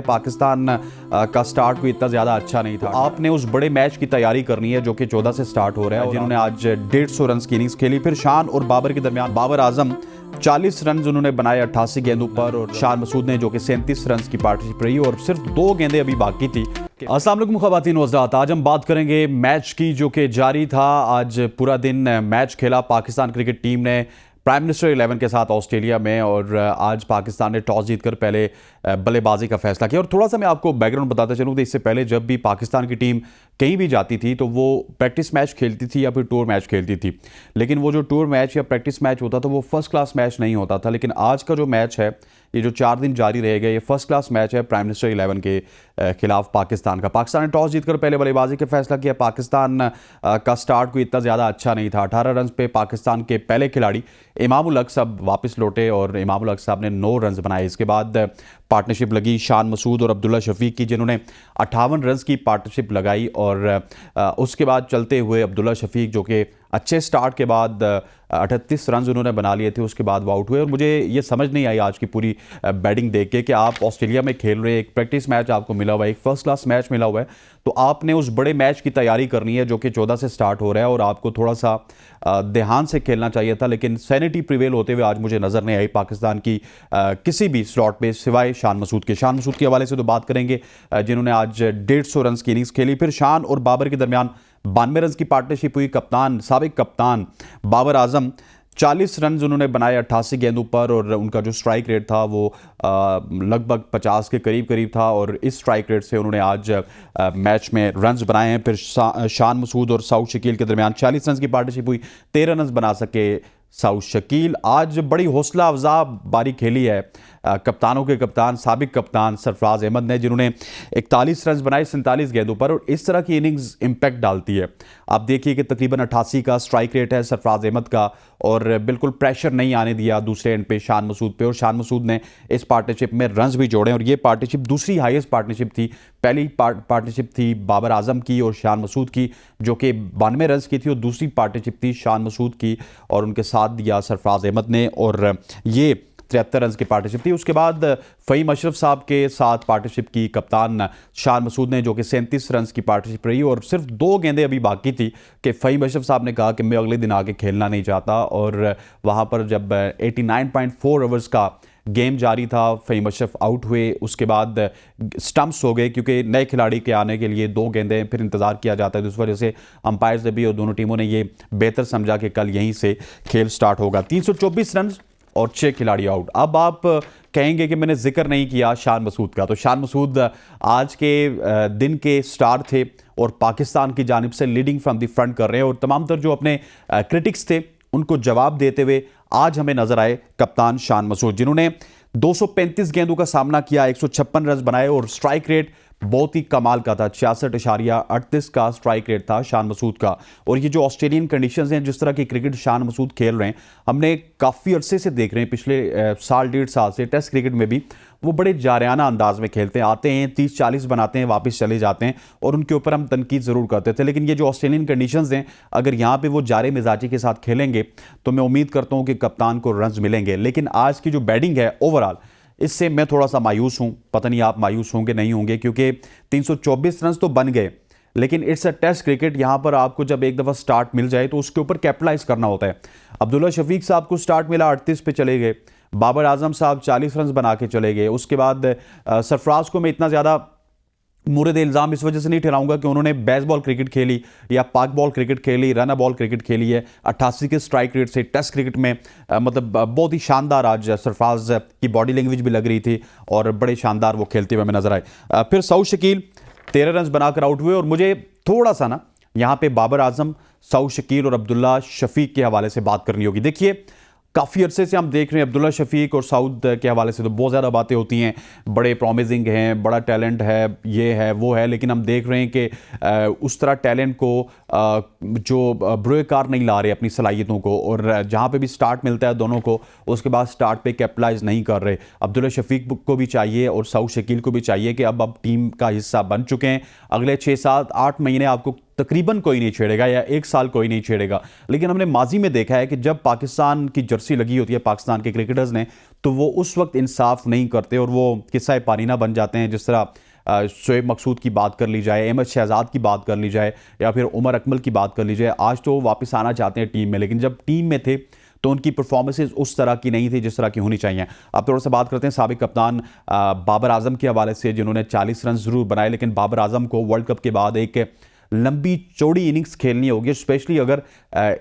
पाकिस्तान का स्टार्ट कोई इतना ज़्यादा अच्छा नहीं था। आपने उस बड़े मैच की तैयारी करनी है जो कि 14 से स्टार्ट हो रहा है, जिन्होंने आज 150 रन की इनिंग्स खेली। फिर शान और बाबर के दरमियान बाबर आजम 40 रन उन्होंने बनाए 88 गेंदों पर, और शान मसूद ने जो कि 37 रन की पार्टनरशिप रही और सिर्फ 2 गेंदें अभी बाकी थी। अस्सलाम वालेकुम ख़वातीन व हज़रात, आज हम बात करेंगे मैच की जो कि जारी था। आज पूरा दिन मैच खेला पाकिस्तान क्रिकेट टीम ने प्राइम मिनिस्टर 11 के साथ ऑस्ट्रेलिया में, और आज पाकिस्तान ने टॉस जीतकर पहले बल्लेबाजी का फैसला किया। और थोड़ा सा मैं आपको बैकग्राउंड बताता चलूँ तो इससे पहले जब भी पाकिस्तान की टीम कहीं भी जाती थी तो वो प्रैक्टिस मैच खेलती थी या फिर टूर मैच खेलती थी, लेकिन वो जो टूर मैच या प्रैक्टिस मैच होता था वो फर्स्ट क्लास मैच नहीं होता था। लेकिन आज का जो मैच है, ये जो 4 दिन जारी रहेगा, ये फर्स्ट क्लास मैच है प्राइम मिनिस्टर 11 के खिलाफ पाकिस्तान का। पाकिस्तान ने टॉस जीतकर पहले बल्लेबाजी का फैसला किया। पाकिस्तान का स्टार्ट कोई इतना ज़्यादा अच्छा नहीं था। 18 रन पे पाकिस्तान के पहले खिलाड़ी इमामुल हक साहब वापस लौटे और इमामुल हक साहब ने 9 रन बनाए। इसके बाद पार्टनरशिप लगी शान मसूद और अब्दुल्ला शफीक की, जिन्होंने 58 रन की पार्टनरशिप लगाई। और उसके बाद चलते हुए अब्दुल्ला शफीक जो कि अच्छे स्टार्ट के बाद 38 रन उन्होंने बना लिए थे, उसके बाद वो आउट हुए। और मुझे ये समझ नहीं आई आज की पूरी बैटिंग देख के कि आप ऑस्ट्रेलिया में खेल रहे, एक प्रैक्टिस मैच आपको मिला हुआ है, एक फर्स्ट क्लास मैच मिला हुआ है, तो आपने उस बड़े मैच की तैयारी करनी है जो कि 14 से स्टार्ट हो रहा है, और आपको थोड़ा सा ध्यान से खेलना चाहिए था। लेकिन सैनिटी प्रिवेल होते हुए आज मुझे नज़र नहीं आई पाकिस्तान की किसी भी स्लॉट पे सिवाय शान मसूद के। शान मसूद के हवाले से तो बात करेंगे, जिन्होंने आज 150 रन की इनिंग्स खेली। फिर शान और बाबर के दरमियान 92 रन की पार्टनरशिप हुई। साबिक कप्तान बाबर आजम 40 रन उन्होंने बनाए 88 गेंदों पर, और उनका जो स्ट्राइक रेट था वो लगभग 50 के करीब था, और इस स्ट्राइक रेट से उन्होंने आज मैच में रन्स बनाए हैं। फिर शान मसूद और साउथ शकील के दरमियान 40 रन की पार्टनरशिप हुई, 13 रन बना सके साउथ शकील। आज बड़ी हौसला अफजा बारी खेली है कप्तानों के कप्तान साबिक कप्तान सरफराज अहमद ने, जिन्होंने 41 रन बनाए 47 गेंदों पर। और इस तरह की इनिंग्स इम्पैक्ट डालती है। आप देखिए कि तकरीबन 88 का स्ट्राइक रेट है सरफराज अहमद का, और बिल्कुल प्रेशर नहीं आने दिया दूसरे एंड पे शान मसूद पे, और शान मसूद ने इस पार्टनरशिप में रन्स भी जोड़े। और ये पार्टनरशिप दूसरी हाईएस्ट पार्टनरशिप थी। पहली पार्टनरशिप थी बाबर आजम की और शान मसूद की जो कि 92 रन की थी, और दूसरी पार्टनरशिप थी शान मसूद की और उनके साथ दिया सरफराज अहमद ने, और ये 73 रन की पार्टनरशिप थी। उसके बाद फ़हीम अशरफ साहब के साथ पार्टनरशिप की कप्तान शान मसूद ने, जो कि 37 रन की पार्टनरशिप रही, और सिर्फ 2 गेंदें अभी बाकी थी कि फ़हीम अशरफ साहब ने कहा कि मैं अगले दिन आके खेलना नहीं चाहता। और वहाँ पर जब 89.4 ओवर्स का गेम जारी था, फ़हीम अशरफ आउट हुए। उसके बाद स्टंप्स हो गए, क्योंकि नए खिलाड़ी के आने के लिए 2 गेंदें फिर इंतज़ार किया जाता है, तो इस वजह से अंपायर्स ने भी और दोनों टीमों ने ये बेहतर समझा कि कल यहीं से खेल स्टार्ट होगा। 324 रन और 6 खिलाड़ी आउट। अब आप कहेंगे कि मैंने जिक्र नहीं किया शान मसूद का, तो शान मसूद आज के दिन के स्टार थे और पाकिस्तान की जानिब से लीडिंग फ्रॉम द फ्रंट कर रहे हैं, और तमाम तर जो अपने क्रिटिक्स थे उनको जवाब देते हुए आज हमें नजर आए कप्तान शान मसूद, जिन्होंने 235 गेंदों का सामना किया, 156 रन बनाए, और स्ट्राइक रेट बहुत ही कमाल का था। 66.38 का स्ट्राइक रेट था शान मसूद का। और ये जो ऑस्ट्रेलियन कंडीशंस हैं, जिस तरह की क्रिकेट शान मसूद खेल रहे हैं, हमने काफ़ी अरसे से देख रहे हैं, पिछले साल 1.5 साल से टेस्ट क्रिकेट में भी वो बड़े जारियाना अंदाज में खेलते हैं, आते हैं 30-40 बनाते हैं, वापस चले जाते हैं, और उनके ऊपर हम तनकीद ज़रूर करते थे। लेकिन ये जो ऑस्ट्रेलियन कंडीशंस हैं, अगर यहाँ पे वो जारे मिजाजी के साथ खेलेंगे तो मैं उम्मीद करता हूँ कि कप्तान को रन्स मिलेंगे। लेकिन आज की जो बैटिंग है ओवरऑल, इससे मैं थोड़ा सा मायूस हूँ। पता नहीं आप मायूस होंगे नहीं होंगे, क्योंकि 324 रन तो बन गए, लेकिन इट्स अ टेस्ट क्रिकेट। यहाँ पर आपको जब एक दफ़ा स्टार्ट मिल जाए तो उसके ऊपर कैपिटलाइज करना होता है। अब्दुल्ला शफीक साहब को स्टार्ट मिला, 38 पे चले गए। बाबर आजम साहब 40 रन बना के चले गए। उसके बाद सरफराज को मैं इतना ज़्यादा मुरद इल्ज़ाम इस वजह से नहीं ठहराऊंगा कि उन्होंने बेसबॉल क्रिकेट खेली या पाक बॉल क्रिकेट खेली, रन बॉल क्रिकेट खेली है। 88 के स्ट्राइक रेट से टेस्ट क्रिकेट में मतलब बहुत ही शानदार आज सरफराज की बॉडी लैंग्वेज भी लग रही थी, और बड़े शानदार वो खेलते हुए हमें नजर आए। फिर साउथ शकील 13 रन बनाकर आउट हुए, और मुझे थोड़ा सा ना यहाँ पे बाबर आजम, साउथ शकील और अब्दुल्ला शफीक के हवाले से बात करनी होगी। देखिए, काफ़ी अरसे से हम देख रहे हैं अब्दुल्ला शफीक और साउथ के हवाले से तो बहुत ज़्यादा बातें होती हैं, बड़े प्रॉमिसिंग हैं, बड़ा टैलेंट है, ये है वो है, लेकिन हम देख रहे हैं कि उस तरह टैलेंट को जो ब्रोकार नहीं ला रहे अपनी सलाहियतों को, और जहाँ पे भी स्टार्ट मिलता है दोनों को, उसके बाद स्टार्ट पे कैपिटलाइज नहीं कर रहे। अब्दुल्ला शफीक को भी चाहिए और साउथ शकील को भी चाहिए कि अब टीम का हिस्सा बन चुके हैं, अगले 6, 7, 8 महीने आपको तकरीबन कोई नहीं छेड़ेगा या एक साल कोई नहीं छेड़ेगा। लेकिन हमने माजी में देखा है कि जब पाकिस्तान की जर्सी लगी होती है पाकिस्तान के क्रिकेटर्स ने, तो वो उस वक्त इंसाफ नहीं करते और वो किस्सा पारीना बन जाते हैं। जिस तरह शोएब मकसूद की बात कर ली जाए, अहमद शहजाद की बात कर ली जाए, या फिर उमर अकमल की बात कर ली जाए, आज तो वो वापस आना चाहते हैं टीम में, लेकिन जब टीम में थे तो उनकी परफॉर्मेंसेज उस तरह की नहीं थी जिस तरह की होनी चाहिए। अब थोड़ा सा बात करते हैं साबिक कप्तान बाबर आजम के हवाले से, जिन्होंने 40 रन ज़रूर बनाए, लेकिन बाबर आजम को वर्ल्ड कप के बाद एक लंबी चौड़ी इनिंग्स खेलनी होगी, स्पेशली अगर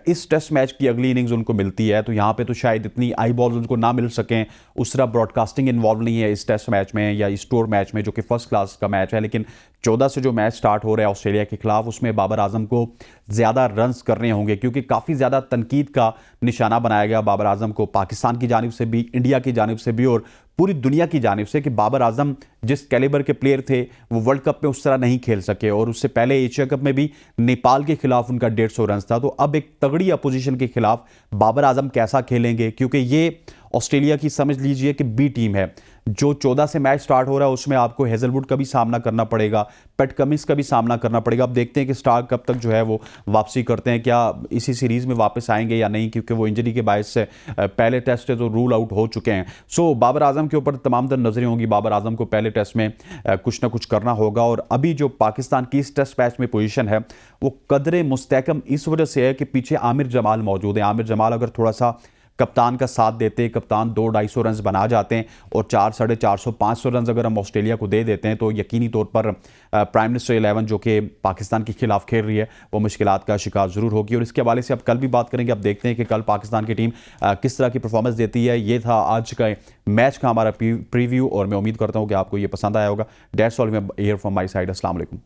इस टेस्ट मैच की अगली इनिंग्स उनको मिलती है तो यहाँ पे तो शायद इतनी आई बॉल्स उनको ना मिल सकें। उस तरह ब्रॉडकास्टिंग इन्वॉल्व नहीं है इस टेस्ट मैच में या इस टूर मैच में, जो कि फर्स्ट क्लास का मैच है। लेकिन 14 से जो मैच स्टार्ट हो रहा है ऑस्ट्रेलिया के खिलाफ, उसमें बाबर आजम को ज़्यादा रन्स करने होंगे, क्योंकि काफ़ी ज़्यादा तनकीद का निशाना बनाया गया बाबर आजम को, पाकिस्तान की जानिब से भी, इंडिया की जानिब से भी और पूरी दुनिया की जानिब से, कि बाबर आजम जिस कैलिबर के प्लेयर थे वो वर्ल्ड कप में उस तरह नहीं खेल सके। और उससे पहले एशिया कप में भी नेपाल के खिलाफ उनका 150 रन था। तो अब एक तगड़ी अपोजिशन के खिलाफ बाबर आजम कैसा खेलेंगे, क्योंकि ये ऑस्ट्रेलिया की समझ लीजिए कि बी टीम है। जो 14 से मैच स्टार्ट हो रहा है उसमें आपको हेजलवुड का भी सामना करना पड़ेगा, पैट कमिंस का भी सामना करना पड़ेगा। अब देखते हैं कि स्टार्क कब तक जो है वो वापसी करते हैं, क्या इसी सीरीज़ में वापस आएंगे या नहीं, क्योंकि वो इंजरी के बायस से पहले टेस्ट है तो रूल आउट हो चुके हैं। सो बाबर आजम के ऊपर तमाम तर नजरें होंगी। बाबर आजम को पहले टेस्ट में कुछ ना कुछ करना होगा। और अभी जो पाकिस्तान की इस टेस्ट मैच में पोजीशन है वो कदरे मुस्तहकम इस वजह से है कि पीछे आमिर जमाल मौजूद है। आमिर जमाल अगर थोड़ा सा कप्तान का साथ देते, कप्तान 200-250 रन बना जाते हैं और 400-450 रन अगर हम ऑस्ट्रेलिया को दे देते हैं तो यकीनी तौर पर प्राइम मिनिस्टर 11 जो कि पाकिस्तान के खिलाफ खेल रही है वो मुश्किलात का शिकार ज़रूर होगी। और इसके हवाले से अब कल भी बात करेंगे। अब देखते हैं कि कल पाकिस्तान की टीम किस तरह की परफॉर्मेंस देती है। ये था आज का मैच का हमारा प्रीव्यू और मैं उम्मीद करता हूँ कि आपको ये पसंद आया होगा। That's all here from my side. अस्सलाम वालेकुम।